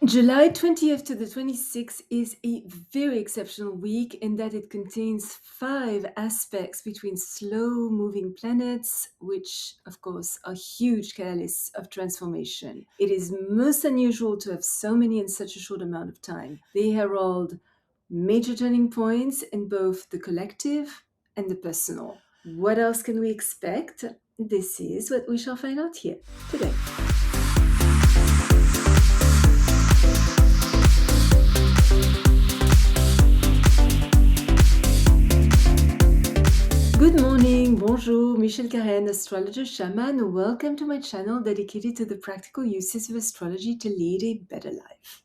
July 20th to the 26th is a very exceptional week in that it contains 5 aspects between slow-moving planets, which, of course, are huge catalysts of transformation. It is most unusual to have so many in such a short amount of time. They herald major turning points in both the collective and the personal. What else can we expect? This is what we shall find out here today. Good morning, bonjour, Michel Karen, astrologer shaman. Welcome to my channel dedicated to the practical uses of astrology to lead a better life.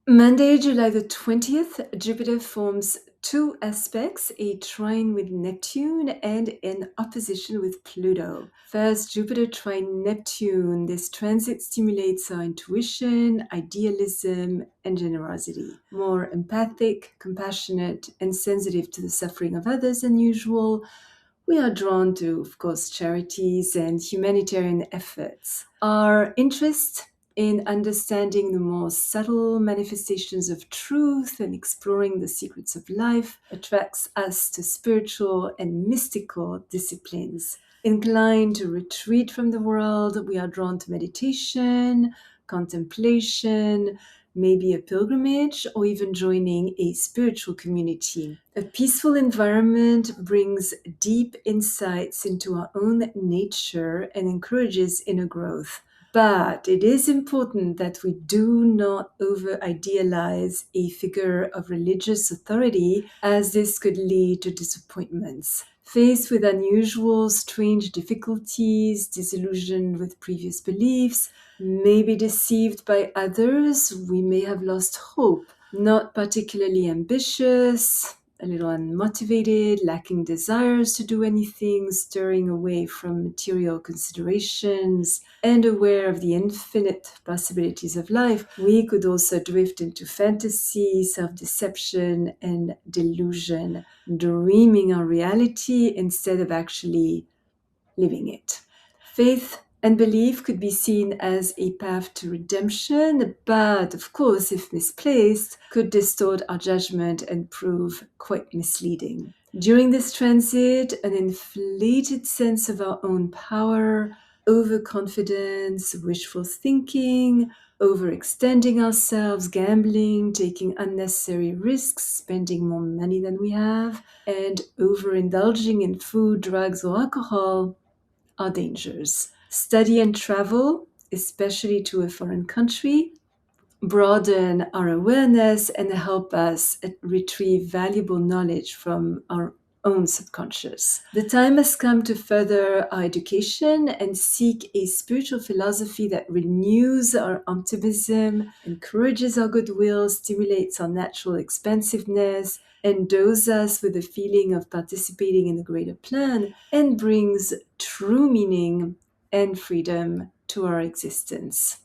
Monday, July the 20th, Jupiter forms 2 aspects, a trine with Neptune and an opposition with Pluto. First, Jupiter trine Neptune. This transit stimulates our intuition, idealism, and generosity. More empathic, compassionate, and sensitive to the suffering of others than usual, we are drawn to, of course, charities and humanitarian efforts. Our interest in understanding the more subtle manifestations of truth and exploring the secrets of life attracts us to spiritual and mystical disciplines. Inclined to retreat from the world, we are drawn to meditation, contemplation, maybe a pilgrimage, or even joining a spiritual community. A peaceful environment brings deep insights into our own nature and encourages inner growth. But it is important that we do not over-idealize a figure of religious authority, as this could lead to disappointments. Faced with unusual, strange difficulties, disillusioned with previous beliefs, maybe deceived by others, we may have lost hope, not particularly ambitious, a little unmotivated, lacking desires to do anything, stirring away from material considerations, and aware of the infinite possibilities of life, we could also drift into fantasy, self-deception, and delusion, dreaming our reality instead of actually living it. Faith and belief could be seen as a path to redemption, but of course, if misplaced, could distort our judgment and prove quite misleading. During this transit, an inflated sense of our own power, overconfidence, wishful thinking, overextending ourselves, gambling, taking unnecessary risks, spending more money than we have, and overindulging in food, drugs, or alcohol are dangers. Study and travel, especially to a foreign country, broaden our awareness and help us retrieve valuable knowledge from our own subconscious. The time has come to further our education and seek a spiritual philosophy that renews our optimism, encourages our goodwill, stimulates our natural expansiveness, endows us with a feeling of participating in the greater plan, and brings true meaning and freedom to our existence.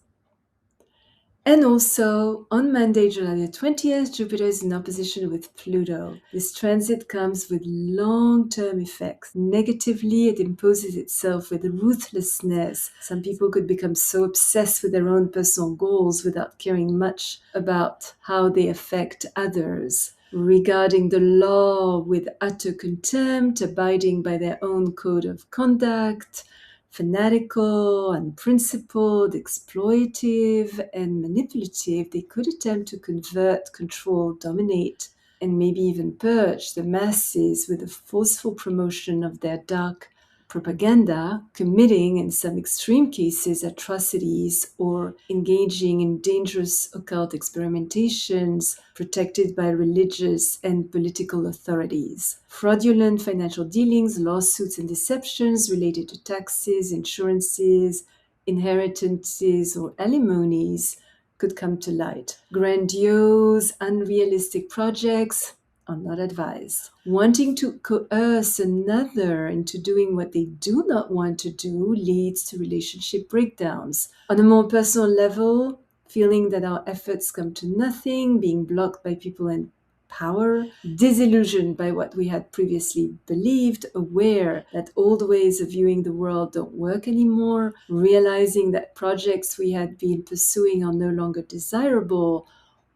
And also, on Monday, July the 20th, Jupiter is in opposition with Pluto. This transit comes with long-term effects. Negatively, it imposes itself with ruthlessness. Some people could become so obsessed with their own personal goals without caring much about how they affect others. Regarding the law with utter contempt, abiding by their own code of conduct, fanatical, unprincipled, exploitive, and manipulative, they could attempt to convert, control, dominate, and maybe even purge the masses with the forceful promotion of their dark propaganda, committing, in some extreme cases, atrocities or engaging in dangerous occult experimentations protected by religious and political authorities. Fraudulent financial dealings, lawsuits, and deceptions related to taxes, insurances, inheritances, or alimonies could come to light. Grandiose, unrealistic projects are not advised. Wanting to coerce another into doing what they do not want to do leads to relationship breakdowns. On a more personal level, feeling that our efforts come to nothing, being blocked by people and power, disillusioned by what we had previously believed, aware that old ways of viewing the world don't work anymore, realizing that projects we had been pursuing are no longer desirable,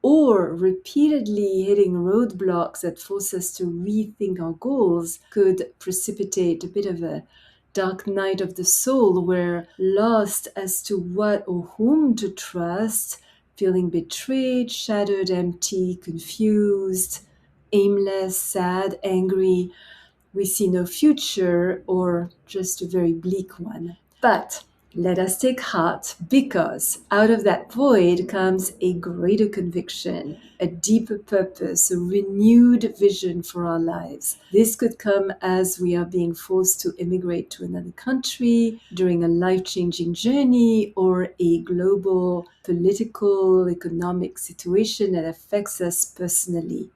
or repeatedly hitting roadblocks that force us to rethink our goals could precipitate a bit of a dark night of the soul. We're lost as to what or whom to trust, feeling betrayed, shattered, empty, confused, aimless, sad, angry. We see no future or just a very bleak one. But let us take heart, because out of that void comes a greater conviction, a deeper purpose, a renewed vision for our lives. This could come as we are being forced to immigrate to another country, during a life-changing journey, or a global political, economic situation that affects us personally.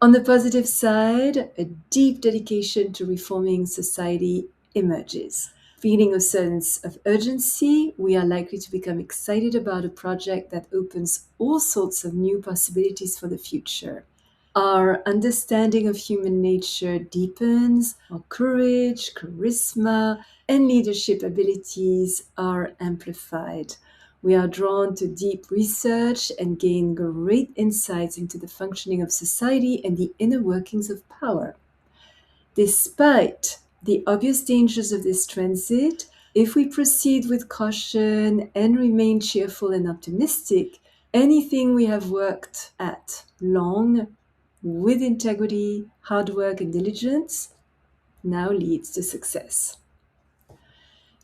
On the positive side, a deep dedication to reforming society emerges. Feeling a sense of urgency, we are likely to become excited about a project that opens all sorts of new possibilities for the future. Our understanding of human nature deepens, our courage, charisma, and leadership abilities are amplified. We are drawn to deep research and gain great insights into the functioning of society and the inner workings of power. Despite the obvious dangers of this transit, if we proceed with caution and remain cheerful and optimistic, anything we have worked at long, with integrity, hard work, and diligence, now leads to success.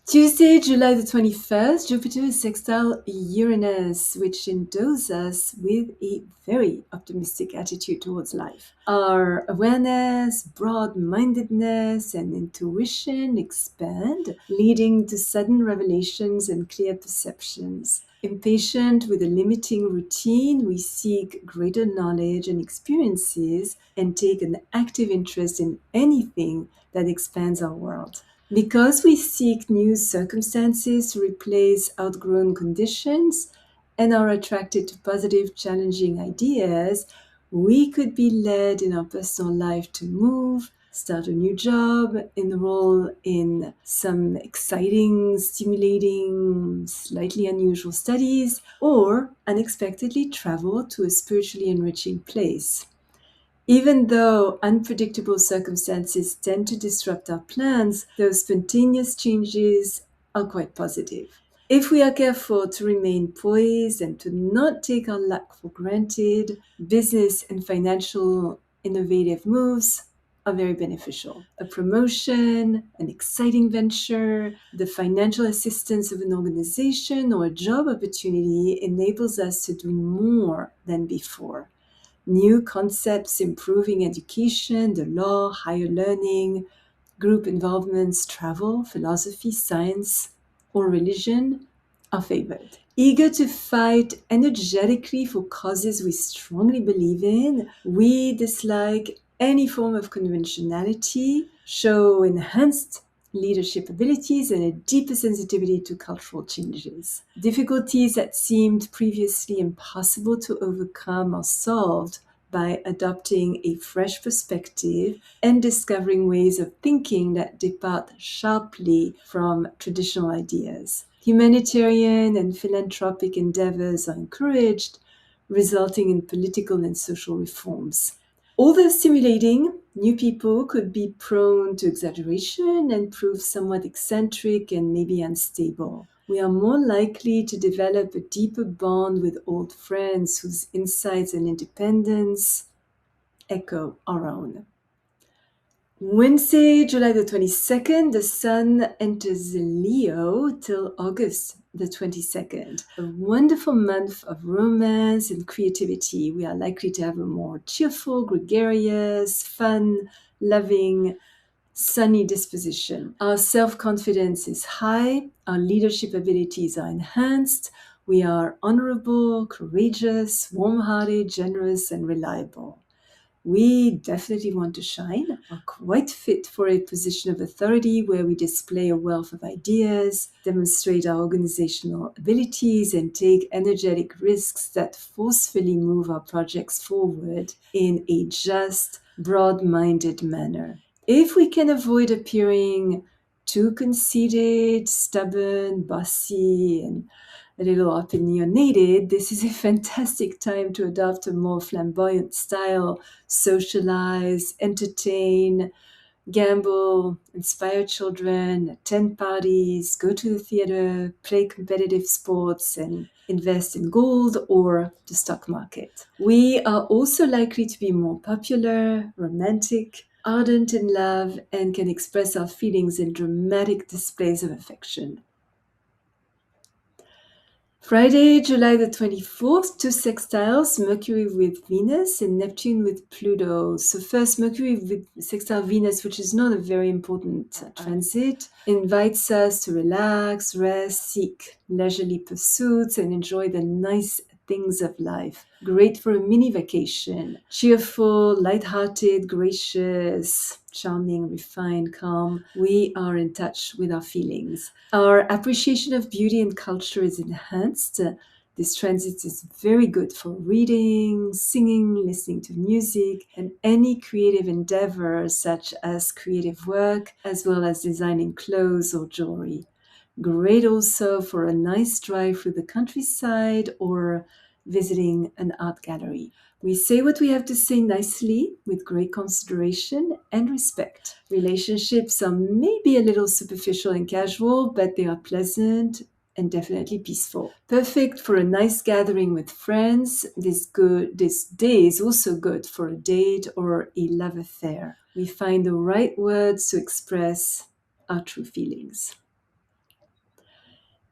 Tuesday, July the 21st, Jupiter is sextile Uranus, which endows us with a very optimistic attitude towards life. Our awareness, broad-mindedness, and intuition expand, leading to sudden revelations and clear perceptions. Impatient with a limiting routine, we seek greater knowledge and experiences and take an active interest in anything that expands our world. Because we seek new circumstances to replace outgrown conditions and are attracted to positive, challenging ideas, we could be led in our personal life to move, start a new job, enroll in some exciting, stimulating, slightly unusual studies, or unexpectedly travel to a spiritually enriching place. Even though unpredictable circumstances tend to disrupt our plans, those spontaneous changes are quite positive. If we are careful to remain poised and to not take our luck for granted, business and financial innovative moves are very beneficial. A promotion, an exciting venture, the financial assistance of an organization, or a job opportunity enables us to do more than before. New concepts improving education, the law, higher learning, group involvements, travel, philosophy, science, or religion are favored. Eager to fight energetically for causes we strongly believe in, we dislike any form of conventionality, show enhanced leadership abilities, and a deeper sensitivity to cultural changes. Difficulties that seemed previously impossible to overcome are solved by adopting a fresh perspective and discovering ways of thinking that depart sharply from traditional ideas. Humanitarian and philanthropic endeavors are encouraged, resulting in political and social reforms. Although stimulating, new people could be prone to exaggeration and prove somewhat eccentric and maybe unstable. We are more likely to develop a deeper bond with old friends whose insights and independence echo our own. Wednesday, July the 22nd, the Sun enters Leo till August the 22nd. A wonderful month of romance and creativity. We are likely to have a more cheerful, gregarious, fun, loving, sunny disposition. Our self-confidence is high. Our leadership abilities are enhanced. We are honorable, courageous, warm-hearted, generous, and reliable. we definitely want to shine, are quite fit for a position of authority where we display a wealth of ideas, demonstrate our organizational abilities, and take energetic risks that forcefully move our projects forward in a just, broad-minded manner. If we can avoid appearing too conceited, stubborn, bossy, and a little opinionated, this is a fantastic time to adopt a more flamboyant style, socialize, entertain, gamble, inspire children, attend parties, go to the theater, play competitive sports, and invest in gold or the stock market. We are also likely to be more popular, romantic, ardent in love, and can express our feelings in dramatic displays of affection. Friday, July the 24th, two sextiles, Mercury with Venus and Neptune with Pluto. So first, Mercury with sextile Venus, which is not a very important transit, invites us to relax, rest, seek leisurely pursuits, and enjoy the nice things of life. Great for a mini vacation. Cheerful, light-hearted, gracious, charming, refined, calm. We are in touch with our feelings. Our appreciation of beauty and culture is enhanced. This transit is very good for reading, singing, listening to music, and any creative endeavor such as creative work, as well as designing clothes or jewelry. Great also for a nice drive through the countryside or visiting an art gallery. We say what we have to say nicely with great consideration and respect. Relationships are maybe a little superficial and casual, but they are pleasant and definitely peaceful. Perfect for a nice gathering with friends. This day is also good for a date or a love affair. We find the right words to express our true feelings.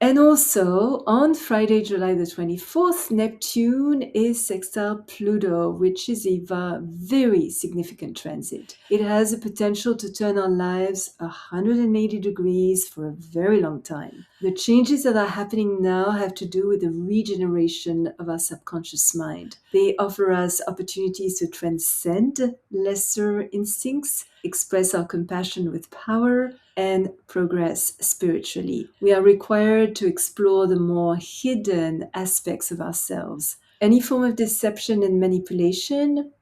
And also, on Friday, July the 24th, Neptune is sextile Pluto, which is a very significant transit. It has a potential to turn our lives 180 degrees for a very long time. The changes that are happening now have to do with the regeneration of our subconscious mind. They offer us opportunities to transcend lesser instincts, express our compassion with power, and progress spiritually. We are required to explore the more hidden aspects of ourselves. Any form of deception and manipulation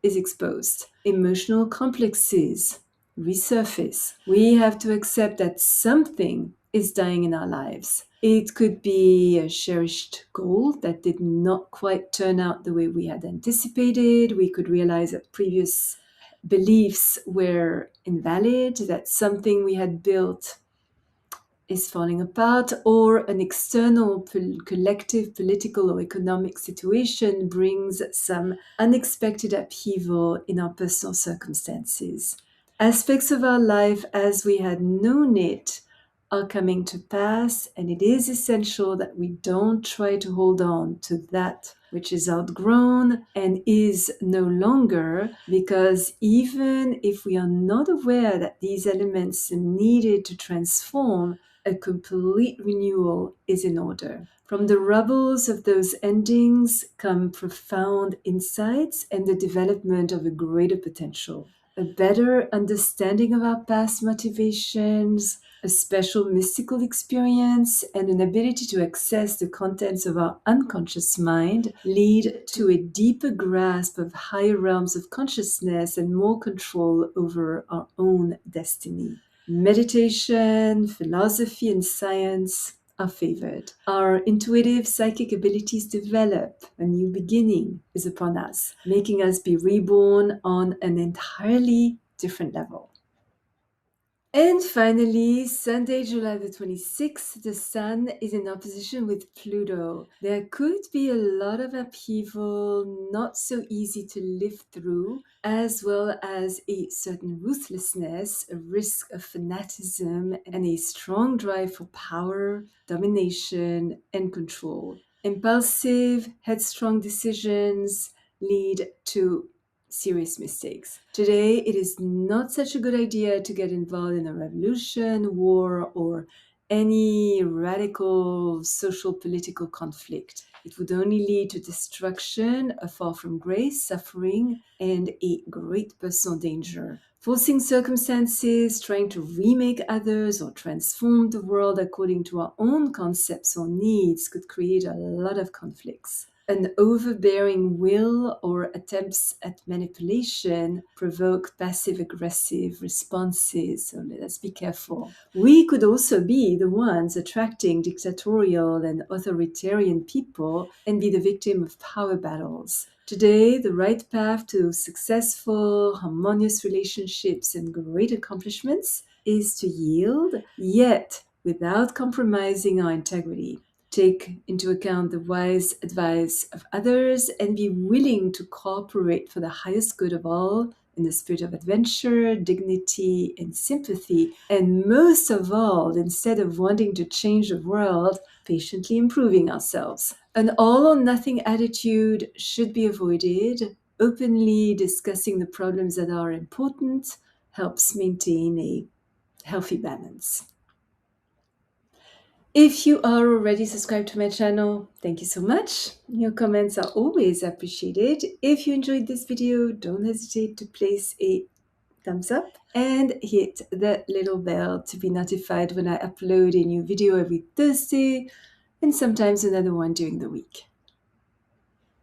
is exposed. Emotional complexes resurface. We have to accept that something is dying in our lives. It could be a cherished goal that did not quite turn out the way we had anticipated. We could realize that previous beliefs were invalid, that something we had built is falling apart, or an external collective political or economic situation brings some unexpected upheaval in our personal circumstances. Aspects of our life as we had known it are coming to pass, and it is essential that we don't try to hold on to that which is outgrown and is no longer, because even if we are not aware that these elements needed to transform, a complete renewal is in order. From the rubbles of those endings come profound insights and the development of a greater potential. A better understanding of our past motivations, a special mystical experience, and an ability to access the contents of our unconscious mind lead to a deeper grasp of higher realms of consciousness and more control over our own destiny. Meditation, philosophy, and science are favored. Our intuitive psychic abilities develop. A new beginning is upon us, making us be reborn on an entirely different level. And finally, Sunday, July the 26th, the Sun is in opposition with Pluto. There could be a lot of upheaval, not so easy to live through, as well as a certain ruthlessness, a risk of fanaticism, and a strong drive for power, domination, and control. Impulsive, headstrong decisions lead to serious mistakes. Today, it is not such a good idea to get involved in a revolution, war, or any radical social political conflict. It would only lead to destruction, a fall from grace, suffering, and a great personal danger. Forcing circumstances, trying to remake others or transform the world according to our own concepts or needs could create a lot of conflicts. An overbearing will or attempts at manipulation provoke passive-aggressive responses, so let us be careful. We could also be the ones attracting dictatorial and authoritarian people and be the victim of power battles. Today, the right path to successful, harmonious relationships and great accomplishments is to yield, yet without compromising our integrity. Take into account the wise advice of others and be willing to cooperate for the highest good of all in the spirit of adventure, dignity, and sympathy. And most of all, instead of wanting to change the world, patiently improving ourselves. An all or nothing attitude should be avoided. Openly discussing the problems that are important helps maintain a healthy balance. If you are already subscribed to my channel, thank you so much. Your comments are always appreciated. If you enjoyed this video, don't hesitate to place a thumbs up and hit the little bell to be notified when I upload a new video every Thursday and sometimes another one during the week.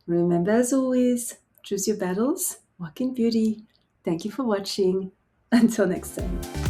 Remember, as always, choose your battles, walk in beauty. Thank you for watching. Until next time.